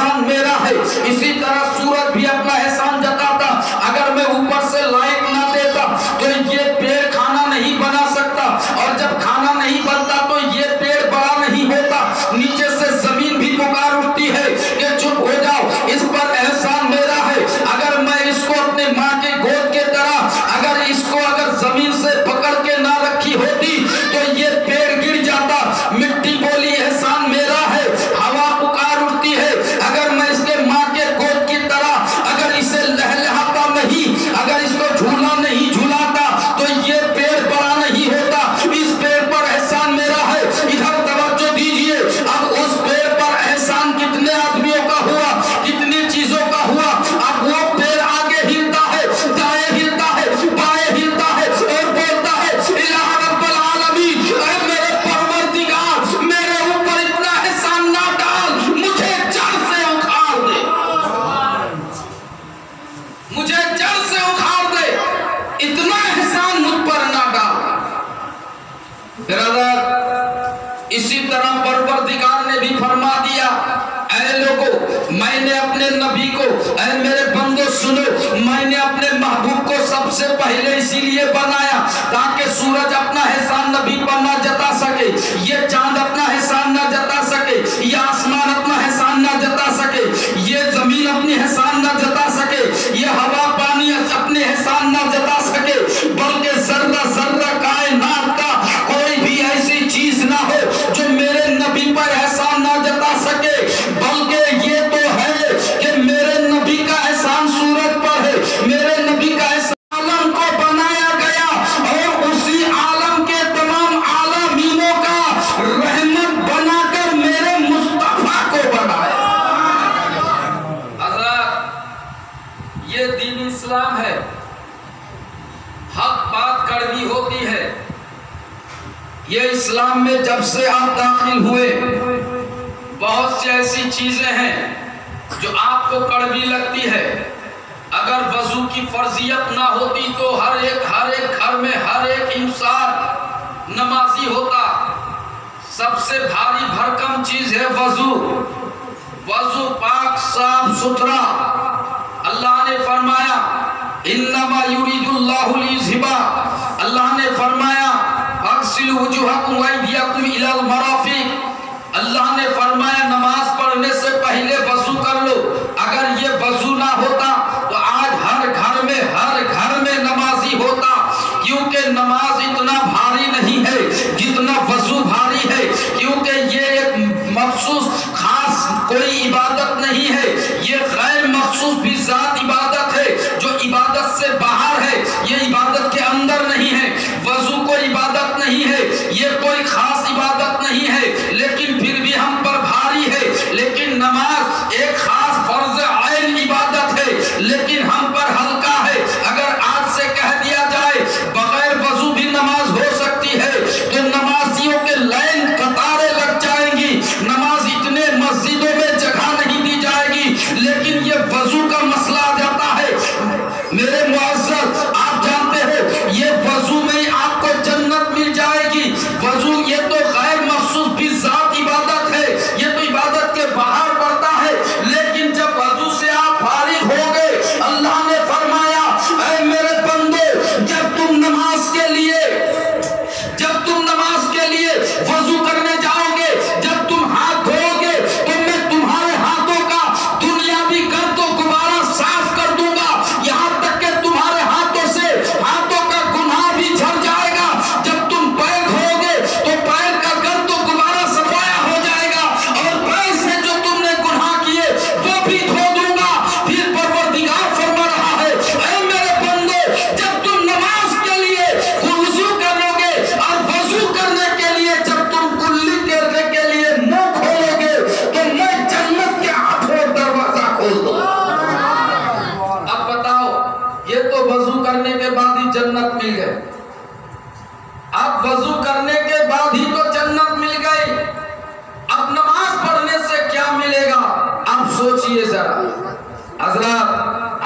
احسان میرا ہے۔ اسی طرح سورج بھی اپنا احسان جتاتا، اگر میں اوپر سے لائٹ نہ دیتا تو یہ پیڑ کھانا نہیں بنا سکتا، اور جب کھانا نہیں بنتا تو یہ پیڑ بڑا نہیں ہوتا۔ نیچے سے زمین بھی پکار اٹھتی ہے کہ چپ ہو جاؤ، اس پر احسان میرا ہے۔ اگر میں اس کو اپنے ماں کے گود کے طرح اگر زمین سے پکڑ کے نہ رکھی ہوتی تو یہ پیڑ گر جاتا۔ مٹی بولی احسان میرا ہے، ہوا پکار اٹھتی ہے، اگر میں اس کے ماں کے گود کی طرح اگر اسے لہلہاتا نہیں، اگر اس کو جھولا نہیں جھولاتا تو یہ پیڑ بڑا نہیں ہوتا۔ اس پیڑ پر احسان میرا ہے۔ ادھر توجہ دیجئے، اب اس پیڑ پر احسان کتنے آدمیوں کا ہوا، کتنی چیزوں کا ہوا۔ اب وہ پیڑ آگے ہلتا ہے، دائیں ہلتا ہے، بائیں ہلتا ہے اور بولتا ہے الہ رب العالمین، اے میرے پروردگار، میرے اوپر اتنا احسان نہ ڈال، مجھے جڑ سے اکھاڑ دے، مجھے جڑ سے اکھاڑ دے، اتنا احسان مجھ پر نہ ڈال۔ برادر، اسی طرح پروردگار نے بھی فرما دیا، اے لوگو میں نے اپنے نبی کو، اے میرے بندو سنو، میں نے اپنے محبوب کو سب سے پہلے اسی لیے بنایا تاکہ سورج اپنا احسان نبی پر نہ جتا سکے، یہ چاند اپنا احسان نہ جتا سکے، یہ آسمان اپنا احسان نہ جتا سکے، یہ زمین اپنی احسان نہ جتا سکے، یہ ہوا پانی اپنے احسان نہ جتا سکے، بلکہ ذرہ ذرہ کائنات کا کوئی بھی ایسی چیز نہ ہو جو میرے نبی پر احسان نہ جتا سکے، بلکہ یہ تو ہے کہ میرے نبی کا احسان سورج پر ہے، میرے نبی کا احسان عالم کو بنایا گیا اور اسی عالم کے تمام عالمینوں کا رحمت بنا کر میرے مصطفیٰ کو بنایا۔ حضرات، یہ دین اسلام ہے، حق بات کڑوی ہوتی ہے، یہ اسلام میں جب سے آپ داخل ہوئے بہت سی ایسی چیزیں ہیں جو آپ کو کڑوی لگتی ہے۔ اگر وضو کی فرضیت نہ ہوتی تو ہر ایک گھر میں ہر ایک انسان نمازی ہوتا۔ سب سے بھاری بھرکم چیز ہے وضو، وضو پاک صاف ستھرا۔ اللہ نے فرمایا انما یرید اللہ لیذھب، اللہ نے فرمایا اغسلوا وجوہکم وایدیکم الی المرافق، اللہ نے فرمایا نماز پڑھنے سے پہلے وضو کر لو۔ اگر یہ وضو نہ ہوتا تو آج ہر گھر میں نمازی ہوتا، کیونکہ نماز اتنا بھاری نہیں ہے جتنا وضو بھاری ہے، کیونکہ یہ ایک مخصوص خاص کوئی عبادت نہیں ہے، یہ غیر مخصوص بھی ذات عبادت ہے جو عبادت سے باہر ہے، یہ عبادت کے اندر نہیں ہے۔ وضو کوئی عبادت نہیں ہے، یہ کوئی خاص عبادت نہیں ہے، لیکن پھر بھی ہم پر بھاری ہے۔ لیکن نماز ایک خاص فرض عین عبادت ہے، لیکن ہم پر ہلکا ہے۔ اگر آج سے کہہ دیا جائے بغیر وضو بھی نماز ہو سکتی ہے تو نمازیوں کے لائن قطاریں لگ جائیں گی، نماز اتنے مسجدوں میں جگہ نہیں دی جائے گی۔ لیکن یہ وضو کا مسئلہ آ جاتا ہے، میرے معزز آپ جانتے ہو یہ وضو میں آپ کو جنت مل جائے گی۔ وضو یہ تو غیر مخصوص بھی ذات عبادت ہے، یہ تو عبادت کے باہر پڑتا ہے، لیکن جب وضو سے آپ فارغ ہو گئے، اللہ نے فرمایا اے میرے بندو، جب تم نماز کے لیے وضو کرنے جاؤ گے، جب تم ہاتھ دھو گے تو میں تمہارے ہاتھوں کا دنیاوی گرد و غبارہ صاف کر دوں گا، یہاں تک کہ تمہارے ہاتھوں سے ہاتھوں کا گناہ بھی جھڑ جائے گا۔ جب تم پیر دھو گے تو پیر کا گرد و غبارہ صفایا ہو جائے گا، اور پیر سے جو تم نے گناہ کیے وہ بھی دھو دوں گا۔ پھر پروردگار فرما رہا ہے اے میرے بندو، جب تم نماز کے لیے وضو کرو گے اور وضو کرنے کے لیے جب تم کلی کرنے کے لیے منہ کھولو گے تو میں جنت کے ہاتھوں دروازہ کھول دوں گا۔ اب بتاؤ، یہ تو وضو کرنے کے بعد ہی جنت مل گئی، اب وضو کرنے کے بعد ہی تو جنت مل گئی، اب نماز پڑھنے سے کیا ملے گا؟ اب سوچئے ذرا حضرات،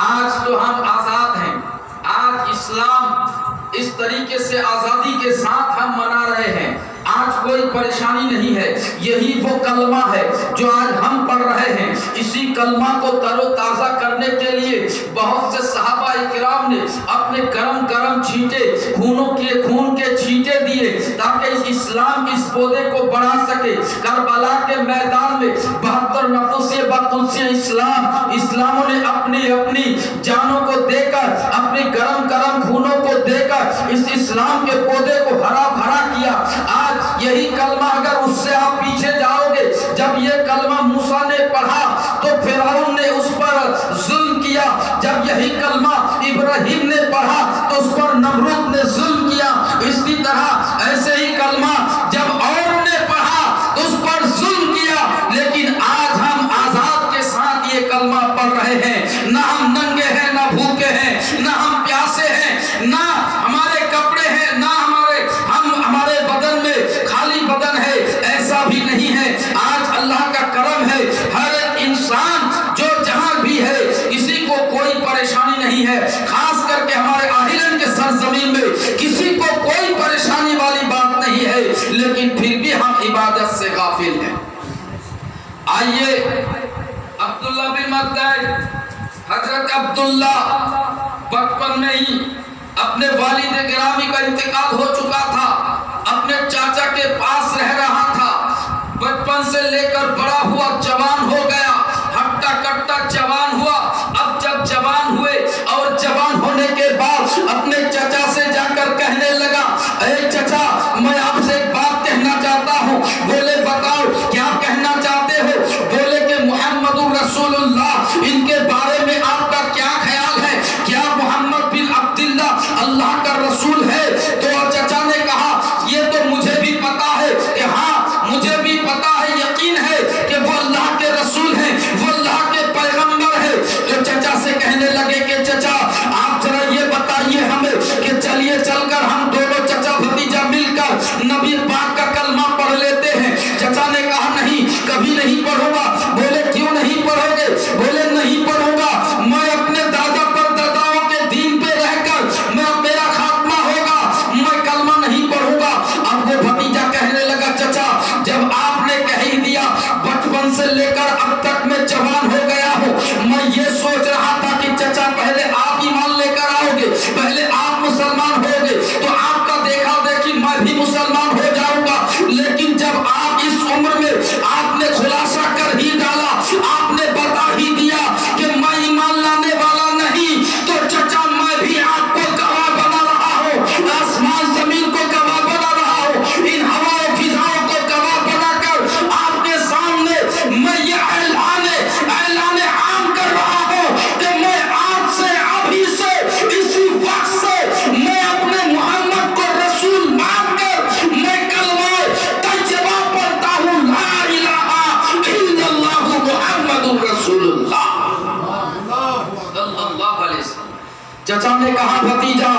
آج تو ہم آزاد ہیں، آج اسلام اس طریقے سے آزادی کے ساتھ ہم منا رہے ہیں، آج کوئی پریشانی نہیں ہے، یہی وہ کلمہ ہے جو آج ہم پڑھ رہے ہیں، اسی कलमा को तरोताजा करने के लिए बहुत से सहाबा इकराम ने अपने गरम छींटे खून के छींटे दिए ताकि इस्लाम इस पौधे को बढ़ा सके। करबला के मैदान में 72 नफुसिए बतुसिए इस्लामों ने अपनी जानों को देकर, अपने गरम खूनों को देकर इस इस्लाम के पौधे को हरा भरा किया। आज यही कलमा, अगर उससे आप पीछे जाओगे, जब ये कलमा मूसा ने पढ़ा तो फिरौन ने उस पर जुल्म किया। जब यही कलमा इब्राहिम ने पढ़ा तो उस पर नमरूद ने जुल्म किया। इसी तरह ऐसे ही कलमा जब और ने पढ़ा तो उस पर जुल्म किया। लेकिन आज हम आजाद के साथ ये कलमा पढ़ रहे हैं। ना हम नंगे हैं, ना भूखे हैं, ना हम प्यासे हैं, ना हमारे कपड़े हैं, ना हमारे बदन में खाली बदन है, ऐसा भी नहीं है। आज अल्लाह का करम है, हर एक इंसान जो जहां भी है किसी को कोई परेशानी नहीं है। खास करके हमारे आहिलन के सरजमीन में किसी को कोई परेशानी वाली बात नहीं है, लेकिन फिर भी हम इबादत से गाफिल हैं। आइए अब्दुल्ला बिन मक्दद, हजरत अब्दुल्ला बचपन में ही अपने वालिद गिरामी का इंतकाल हो चुका था, अपने चाचा के पास रह रहा था। बचपन से लेकर बड़ा हुआ, जवान हो गया, हट्टा कट्टा जवान हुआ। अब जब जवान हुए और जवान होने के बाद अपने चाचा से जाकर कहने लगा, अरे चाचा, मैं आपसे एक बात कहना चाहता हूँ। बोले बताओ क्या कहना चाहते हो? बोले कि मुहम्मदुर रसूलुल्लाह, इनके बारे में आपका क्या ख्याल है? क्या मोहम्मद बिन अब्दुल्ला अल्लाह का रसूल है? तो चाचा ने कहा, ये तो मुझे भी पता है कि हाँ, मुझे भी पता है, यकीन है कि वो अल्लाह के रसूल हैं, वो अल्लाह के पैगंबर है। तो चाचा से कहने लगे कि चाचा, आप जरा ये बताइए हमें कि चलिए चलकर हम दोनों चाचा भतीजा मिलकर नबी पाक का कलमा पढ़ लेते हैं। चाचा ने कहा, नहीं, कभी नहीं पढ़ूंगा। बोले क्यों नहीं पढ़ोगे? बोले नहीं पढ़ूंगा, मैं अपने दादा परदादाओं के दीन पे रहकर मेरा खात्मा होगा, मैं कलमा नहीं पढ़ूंगा। अब वो भतीजा कहने लगा, चाचा, जब आपने कह ही दिया, बचपन से लेकर अब तक मैं जवान हो गया हूँ, मैं ये सोच रहा था कि चाचा पहले आप ईमान लेकर आओगे, पहले आप मुसलमान होगे तो आपका देखा देखी मैं भी मुसलमान हो जाऊंगा। लेकिन जब आप इस उम्र में आपने खुलासा कर ही डाला, आपने बता ही दिया कि मैं ईमान लाने वाला नहीं, तो चाचा मैं भी आपको गवाह बना रहा हूँ, आसमान जमीन को गवाह बना रहा हूँ, इन हवाओं फिजाओं को गवाह बनाकर आपके सामने मैं ये ऐलान आम कर रहा हूँ कि मैं आज से, अभी से, इसी वक्त से मैं अपने मोहम्मद को रसूल मानकर मैं कलमा तैयबा पढ़ता हूँ, ला इलाहा इल्लल्लाह मुहम्मदुर रसूलुल्लाह सल्लल्लाहु अलैहि वसल्लम। चाचा ने कहा, भतीजा,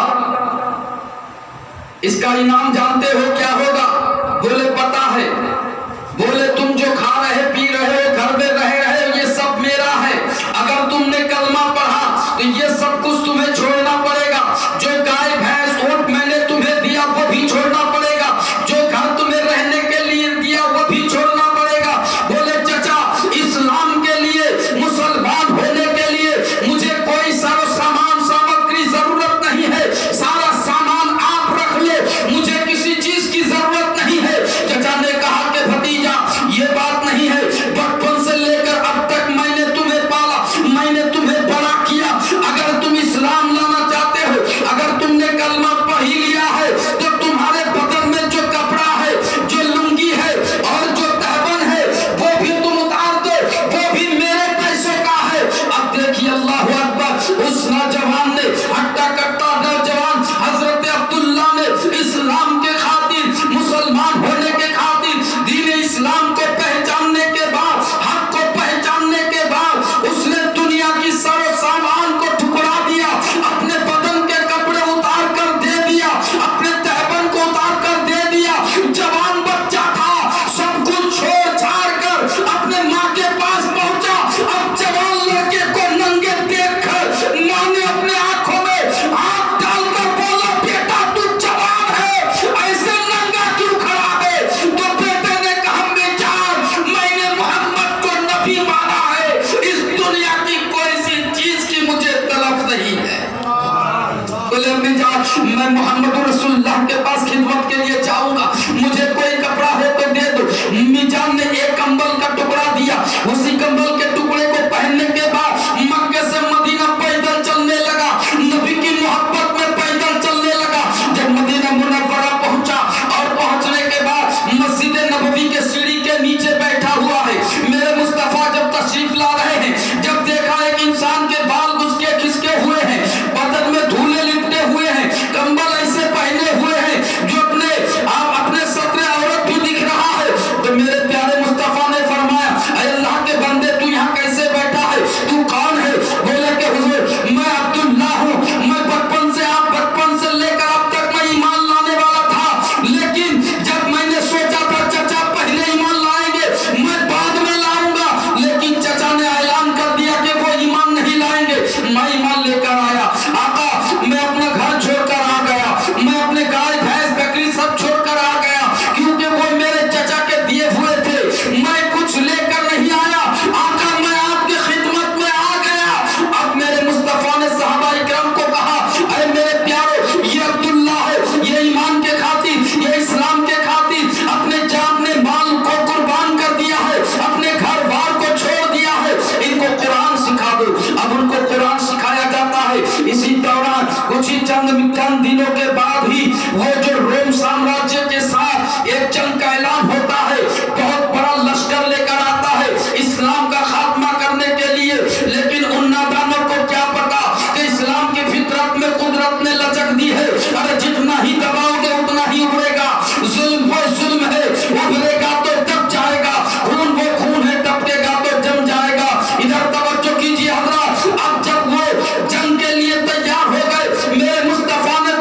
इसका इनाम जानते हो क्या होगा? बोले पता है। बोले तुम जो खा रहे पी रहे हो, घर में रह रहे हो, ये सब मेरा है। अगर तुमने कलमा पढ़ा तो ये सब कुछ तुम्हें छोड़ना पड़ेगा। जो गाय भैंस ऊंट मैंने तुम्हें दिया वो भी छोड़ना पड़ेगा, जो घर तुम्हें रहने के लिए दिया वो भी छोड़ना पड़ेगा। बोले चाचा, इस्लाम के लिए, मुसलमान होने के लिए मुझे कोई सामग्री जरूरत नहीं है, सारा सामान आप रख लो, मुझे किसी चीज की जरूरत नहीं है। चाचा ने कहा कि भतीजा, ये बात नहीं है, बचपन से लेकर अब तक मैंने तुम्हें पाला, मैंने तुम्हें बड़ा किया। अगर तुम इस्लाम लाना चाहते हो, अगर तुमने कलमा पढ़ ही लिया है, तो तुम्हारे बदन में जो कपड़ा है, जो लुंगी है और जो तहबन है, वो भी तुम उतार दो, वो भी मेरे पैसों का है। अब देखिए अल्लाह अकबर, उस नौजवान ने, हट्टा कट्टा नौजवान हजरत अब्दुल्ला ने इस्लाम के खातिर, मुसलमान होने के खातिर, दीन इस्लाम को पहचानने के बाद, हक को पहचानने के बाद, उसने दुनिया की सारे सामान को ठुकरा दिया, अपने बदन के कपड़े उतार कर दे दिया, अपने तहबन को उतार कर दे दिया। जवान बच्चा था, सब कुछ छोड़ छाड़ कर अपने माँ के पास पहुंचा। अब जवान लड़के को नंगे देखकर माँ ने अपने आंखों में हाथ डालकर बोला, बेटा तू जवान है, ऐसे नंगा क्यों खड़ा है? तो बेटे ने कहा, बेचार, मैंने मोहम्मद को नबी माना है, इस उसी कंबल के टुकड़े को पहनने के बाद मक्के से मदीना पैदल चलने लगा, नबी की मोहब्बत में पैदल चलने लगा। जब मदीना मुनव्वरा पहुंचा और पहुंचने के बाद मस्जिद नबवी के सीढ़ी के नीचे बैठा हुआ है, मेरे मुस्तफा जब तशरीफ ला रहे हैं, जब देखा एक इंसान के बाल घुसके खिसके हुए हैं, बदन में धूले लिपटे हुए हैं, कंबल ऐसे पहने हुए हैं जो अपने सत्र औरत भी दिख रहा है, तो मेरे प्यारे मुस्तफा ने फरमाया, अल्लाह के बंदे तू यहाँ कैसे बैठा है, तू कौन है? बोले कि हुजूर मैं अब्दुल्ला हूँ, मैं बचपन से लेकर अब तक मैं ईमान लाने वाला था, लेकिन जब मैंने सोचा था चचा पहले ईमान लाएंगे, मैं बाद में लाऊंगा, लेकिन चचा ने ऐलान कर दिया कि वो ईमान नहीं लाएंगे, मैं ईमान लेकर आया। आका मैं अपना घर छोड़कर आ गया, मैं अपने गाय भैंस बकरी सब छोड़कर आ गया, क्योंकि वो मेरे चचा के दिए हुए थे, मैं कुछ लेकर नहीं आया। आका मैं आपकी खिदमत में आ गया। अब मेरे मुस्तफा ने सहाबा इकराम को कहा, अरे मेरे प्यारो ये अब्दुल्ला है, ये ईमान के खातिर, ये इस्लाम के खातिर अपने जान ने माल को कुर्बान कर दिया है, अपने घर बार को छोड़ दिया है, इनको कुरान सिखा दो। अब उनको कुरान सिखाया जाता है। इसी दौरान कुछ ही चंद दिनों के बाद ही वो जो रोम साम्राज्य के साथ एक जंग का ऐलान होता है, बहुत बड़ा लश्कर लेकर आता है इस्लाम का खात्मा करने के लिए, लेकिन उन नादानों को क्या पता कि इस्लाम की फितरत में कुदरत ने लचक दी है, अरे जितना ही दबाओगे उतना ही उभरेगा, जुल्म वो जुल्म है, उभरेगा तो दब जाएगा, खून वो खून है, टपकेगा तो जम जाएगा। इधर तवज्जो कीजिए हज़रात, अब जब वो जंग के लिए तैयार हो गए, मेरे मुस्तफा ने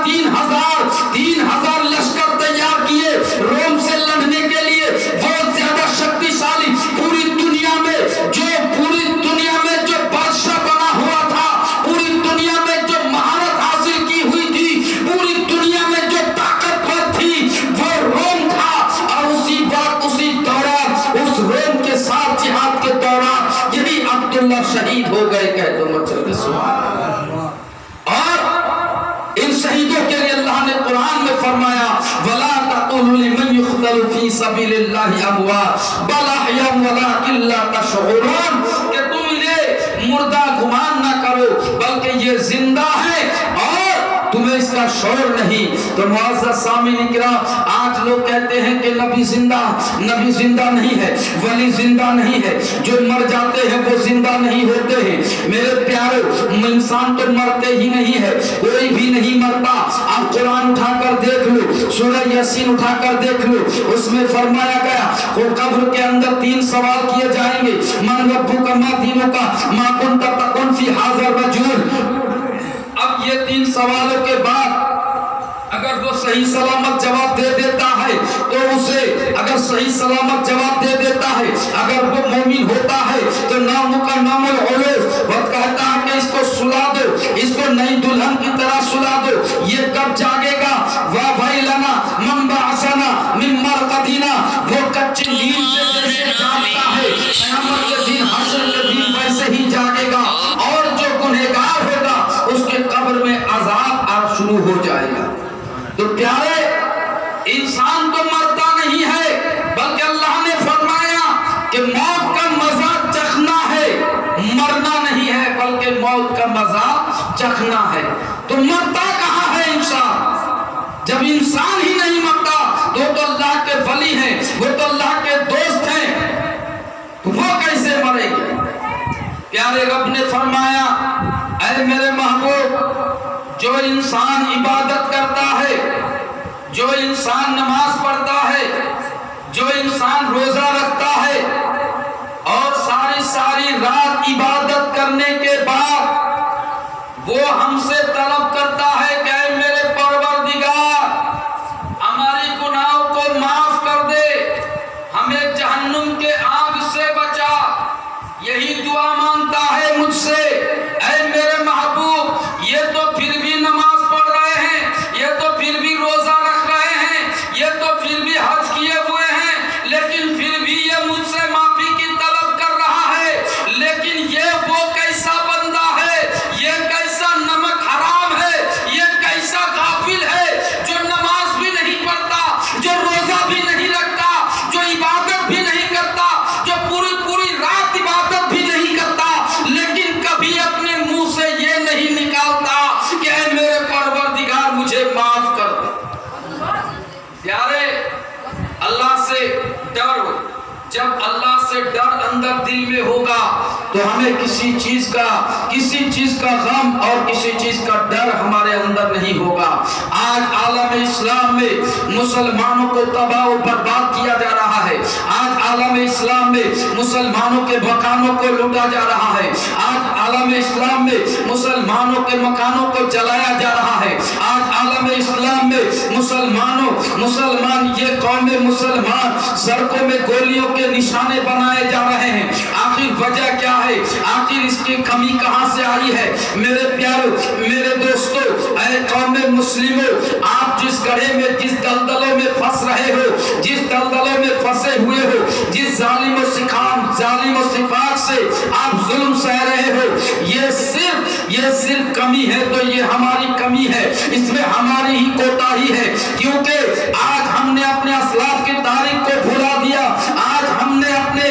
3000 लश्कर तैयार किए रोम से लड़ने के लिए। बहुत ज्यादा शक्तिशाली, पूरी दुनिया में जो बादशाह बना हुआ था, पूरी दुनिया में जो महारत हासिल की हुई थी, पूरी दुनिया में जो ताकतवर थी, वो रोम था। और उसी दौरान उस रोम के साथ जिहाद के दौरान यही अब्दुल्ला शहीद हो गए। कह दो मचल सुभान। और इन शहीदों के लिए अल्लाह ने कुरान में फरमाया, वला तक़ुलू लिमन युक़तलु फी सबीलिल्लाहि अमवात बल अहया वलाकिन ला तशऊरून, कि तुम इन्हें मुर्दा गुमान ना करो, बल्कि ये जिंदा है और तुम्हें इसका शौर नहीं। तो मुअज़्ज़ज़ सामीन इकराम, आज लोग कहते हैं कि नबी जिंदा नहीं है, वली जिंदा नहीं है, जो मर जाते हैं वो जिंदा नहीं होते हैं। मेरे प्यारो, इंसान तो मरते ही नहीं है, कोई भी नहीं मरता। आप कुरान उठाकर देख लो, सूरह यासीन उठाकर देख लो, उसमें फरमाया गया वो कब्र के अंदर 3 सवाल किए जाएंगे, मन रब्बुका मा दीनुका मा कुन्ता तकुन फी हाज़ा रजूल। अब ये 3 सवालों के बाद अगर वो सही सलामत जवाब दे देता है तो उसे, अगर सही सलामत जवाब दे देता है, अगर वो मोमिन होता है तो नाम का नामुल उलूस, वो कहता है कि इसको सुला दो, इसको नई दुल्हन की तरह सुला दो। ये कब जागेगा? वाह भाई लना मन बअसना मिन मरक़दिना, वो कच्ची नींद से जैसे जागता है क़यामत के दिन, हश्र के दिन वैसे ही जागेगा। और जो गुनहगार होगा उसके कब्र में अज़ाब आ शुरू हो जाएगा। तो प्यारे, इंसान तो मरता नहीं है, बल्कि अल्लाह ने फरमाया कि मौत का मजा चखना है, मरना नहीं है, बल्कि मौत का मजा चखना है। तो मरता कहाँ है इंसान? जब इंसान ही नहीं मरता तो अल्लाह के वली हैं, वो तो अल्लाह के दोस्त हैं, तो वो कैसे मरेंगे? प्यारे रब ने फरमाया, ऐ मेरे महबूब, जो इंसान इबादत करता है, जो इंसान नमाज पढ़ता है, जो इंसान रोजा रखता है और सारी रात इबादत करने के बाद वो हमसे तलब करता है कि ऐ मेरे परवरदिगार, हमारी गुनाहों को माफ कर दे, हमें जहन्नुम के आग से बचा, यही दुआ मांगता है मुझसे। ऐ मेरे महबूब, ये तो फिर भी नमाज पढ़ रहे हैं, ये तो फिर भी रोजा रख रहे हैं, ये तो फिर भी हज किए हुए हैं, लेकिन फिर भी ये मुझसे माफी की तलब कर रहा है। लेकिन ये वो कैसा बंदा है, ये कैसा नमक हराम है, ये कैसा गाफिल है, जो नमाज भी नहीं पढ़ता, जो रोजा भी नहीं रखता, जो इबादत भी नहीं करता, जो पूरी रात دل میں ہوگا تو ہمیں کسی چیز کا غم اور کسی چیز کا ڈر ہمارے اندر نہیں ہوگا۔ آج عالم اسلام میں مسلمانوں کو تباہ و برباد کیا جا رہا ہے، آج عالم اسلام میں مسلمانوں کے مکانوں کو لوٹا جا رہا ہے، آج عالم اسلام میں مسلمانوں کے مکانوں کو جلایا جا رہا ہے، آج عالم اسلام میں مسلمان یہ قوم مسلمان سڑکوں میں گولیوں کے نشانے بنائے جا رہے ہیں۔ آخر وجہ کیا ہے؟ آخر اس کی کمی کہاں سے آئی ہے؟ میرے پیارو، میرے دوستو، اے قوم مسلموں، آپ جس گڑھے میں، جس دلدلوں میں پھنس رہے ہو، جس دلدلوں میں پھنسے ہوئے ہو، جس ظالم و صفاق سے آپ ظلم سہ رہے ہو، یہ صرف کمی ہے تو یہ ہماری کمی ہے، اس میں ہماری ہی کوتاہی ہے، کیونکہ آج ہم نے اپنے اسلاف کی تاریخ کو بھلا دیا، آج ہم نے اپنے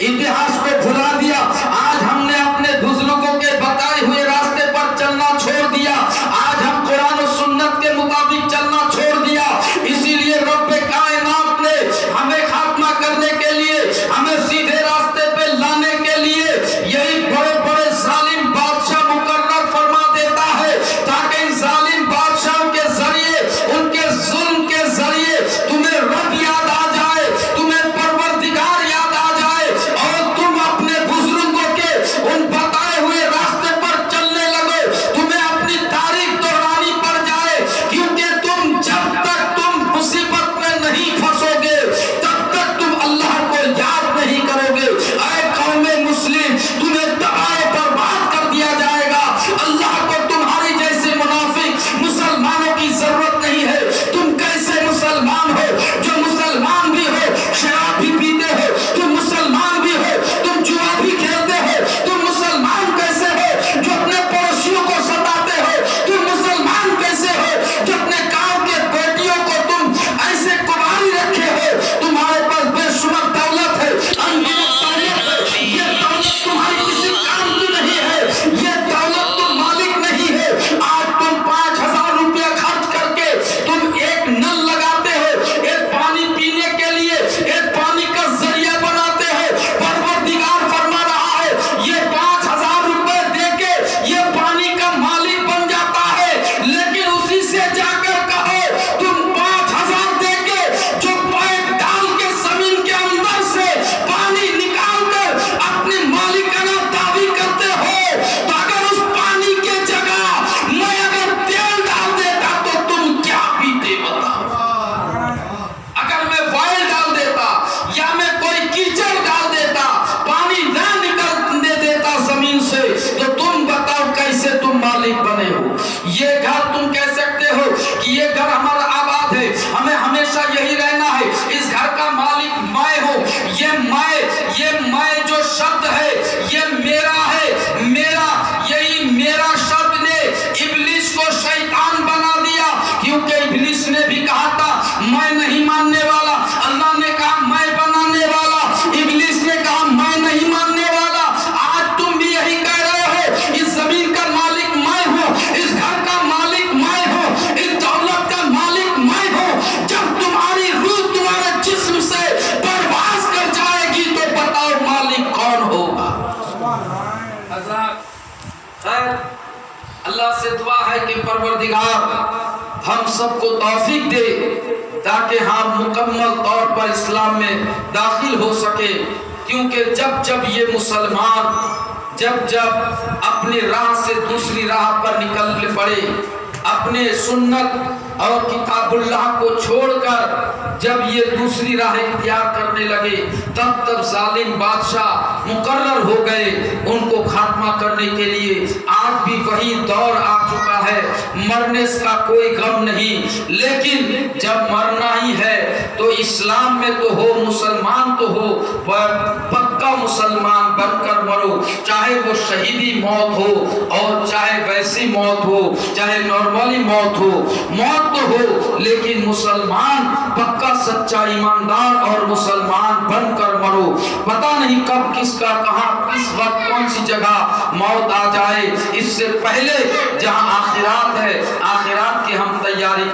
اتہاس کو بھلا دیا، آج ہم نے اپنے بزرگوں کے بتائے ہوئے راستے پر چلنا چھوڑ دیا، آج ہم قرآن و سنت کے مطابق چلنا چھوڑ دیا۔ اسی لیے رب کائنات نے ہمیں خاتمہ کرنے کے لیے، ہمیں سیدھے راستے پہ لانے کے لیے یہی بڑے بڑے ظالم بادشاہ مقرر فرما دیتا ہے، تاکہ ان ظالم بادشاہوں کے ذریعے، ان کے ظلم کے ذریعے تمہیں رب یاد آ جائے، تمہیں پروردگار یاد آ جائے، اور تم اپنے بزرگوں کے ان بتائے ہوئے راستے پر چلنے لگو، تمہیں اپنی تاریخ دہرانی پڑ جائے، کیونکہ تم جب تک تم مصیبت میں نہیں پھنسو گے تب تک تم اللہ کو یاد نہیں کرو گے۔ اے قوم مسلم، تمہیں تباہ و برباد کر دیا جائے گا۔ اللہ کو تمہاری جیسے منافق مسلمانوں کی ضرورت نہیں ہے۔ تم کیسے مسلمان ہو جو مسلمان بھی ہو، شراب بھی پیتے ہو، تم مسلمان بھی ہو، تم جوا بھی کھیلتے ہو، تم مسلمان کیسے ہو جو اپنے پڑوسیوں کو ستاتے ہو، تم مسلمان کیسے ہو جو اپنے گاؤں کے بیٹیوں کو تم ایسے کماری رکھے ہو، تمہارے پاس بے شمار دولت ہے، انگنت دولت ہے، یہ دولت تمہاری کسی کام کی نہیں ہے، یہ دولت تم مالک نہیں ہے۔ آج تم 5,000 روپیہ خرچ کر کے تم ایک نل لگاتے ہو، ایک پانی پینے کے لیے ایک پانی کا ذریعہ بناتے ہو، پروردگار فرما رہا ہے یہ 5,000 روپے دے کے یہ پانی کا مالک بن جاتا ہے، لیکن اسی سے جا کر کہو تم 5,000 دے کے جو پائپ ڈال کے زمین کے اندر سے پانی نکال کر اپنی مالکانہ دعوی کرتے ہو، تو اگر اس پانی کے جگہ میں اگر تیل ڈال دیتا تو تم کیا پیتے بتاؤ؟ اگر میں وائل ڈال دیتا یا میں کوئی کیچڑ ڈال دیتا، پانی نہ نکلنے دیتا زمین سے، تو تم بتاؤ کیسے تم مالک بنے ہو؟ یہ گھر تم کہہ سکتے ہو کہ یہ گھر ہمارا آباد ہے، ہمیں ہمیشہ یہی رہنا ہے، اس گھر کا مالک میں ہوں، یہ میں جو شبد ہے یہ میرا ہے، یہی میرا شبد نے ابلیس کو شیطان بنا دیا، کیونکہ ابلیس نے بھی کہا تھا میں نہیں ماننے والا، اللہ نے کہا میں بنانے والا، ابلیس نے کہا میں نہیں ماننے والا۔ آج تم بھی یہی کہہ رہے ہو، اس زمین کا مالک میں ہوں، اس گھر کا مالک میں ہوں، اس دولت کا مالک میں ہوں۔ جب تمہاری روح تمہارے جسم سے پرواز کر جائے گی تو بتاؤ مالک کون ہوگا؟ خیر، اللہ سے دعا ہے کہ پروردگار ہم سب کو توفیق دے تاکہ ہم مکمل طور پر اسلام میں داخل ہو سکے، کیونکہ جب یہ مسلمان جب اپنی راہ سے دوسری راہ پر نکل پڑے، اپنے سنت اور کتاب اللہ کو چھوڑ کر جب یہ دوسری راہ اختیار کرنے لگے، تب ظالم بادشاہ مقرر ہو گئے ان کو خاتمہ کرنے کے لیے۔ آج بھی وہی دور آ چکا ہے، مرنے کا کوئی غم نہیں، لیکن جب مرنا ہی ہے تو اسلام میں تو ہو، مسلمان تو ہو، پکا مسلمان بن کر مرو، چاہے وہ شہیدی موت ہو اور چاہے ویسی موت ہو، چاہے نارملی موت ہو، موت تو ہو لیکن مسلمان پکا سچا ایماندار اور مسلمان بن کر مرو۔ پتہ نہیں کب کس کا کہاں کس وقت کون سی جگہ موت آ جائے، اس سے پہلے جہاں آخرات ہے، آخرات کی ہم تیاری